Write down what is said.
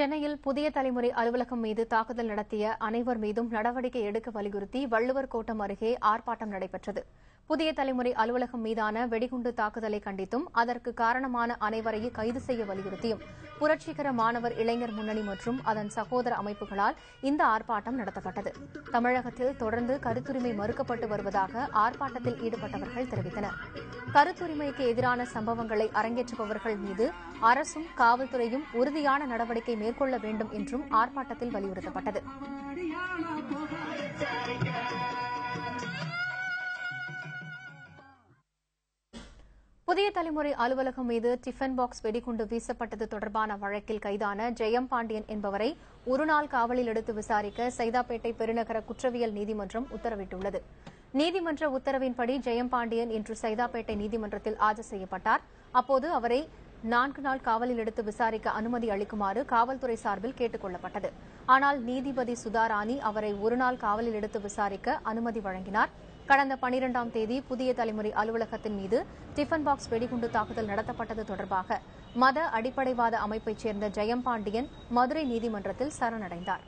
சென்னையில் புதிய தலைமுறை அலுவலகம் மீது தாக்குதல் நடத்திய அனைவர் மீதும் நடவடிக்கை எடுக்க வலியுறுத்தி வள்ளுவர் கோட்டம் அருகே ஆர்ப்பாட்டம் நடைபெற்றது. புதிய தலைமுறை அலுவலகம் மீதான வெடிகுண்டு தாக்குதலை கண்டித்தும் அதற்கு காரணமான அனைவரையும் கைது செய்ய வலியுறுத்தியும் புரட்சிகர மாணவர் இளைஞர் முன்னணி மற்றும் அதன் சகோதர அமைப்புகளால் இந்த ஆர்ப்பாட்டம் நடத்தப்பட்டது. தமிழகத்தில் தொடர்ந்து கருத்துரிமை மறுக்கப்பட்டு வருவதாக ஆர்ப்பாட்டத்தில் ஈடுபட்டவர்கள் தெரிவித்தனர். கருத்துரிமைக்கு எதிரான சம்பவங்களை அரங்கேற்றுபவர்கள் மீது அரசும் காவல்துறையும் உறுதியான நடவடிக்கை மேற்கொள்ள வேண்டும் என்றும் ஆர்ப்பாட்டத்தில் வலியுறுத்தப்பட்டது. புதிய தலைமுறை அலுவலகம் மீது டிஃபன் பாக்ஸ் வெடிகுண்டு வீசப்பட்டது தொடர்பான வழக்கில் கைதான ஜெயம் பாண்டியன் என்பவரை ஒருநாள் காவலில் எடுத்து விசாரிக்க சைதாப்பேட்டை பெருநகர குற்றவியல் நீதிமன்றம் உத்தரவிட்டுள்ளது. நீதிமன்ற உத்தரவின்படி ஜெயம் பாண்டியன் இன்று சைதாப்பேட்டை நீதிமன்றத்தில் ஆஜர் செய்யப்பட்டார். அப்போது அவரை 4 நாள் காவலில் எடுத்து விசாரிக்க அனுமதி அளிக்குமாறு காவல்துறை சார்பில் கேட்டுக் கொள்ளப்பட்டது. ஆனால் நீதிபதி சுதாராணி அவரை ஒருநாள் காவலில் எடுத்து விசாரிக்க அனுமதி வழங்கினார். கடந்த 12ஆம் தேதி புதிய தலைமுறை அலுவலகத்தின் மீது டிஃபன் பாக்ஸ் வெடிகுண்டு தாக்குதல் நடத்தப்பட்டது தொடர்பாக மத அடிப்படைவாத அமைப்பைச் சேர்ந்த ஜெயம் பாண்டியன் மதுரை நீதிமன்றத்தில் சரணடைந்தாா்.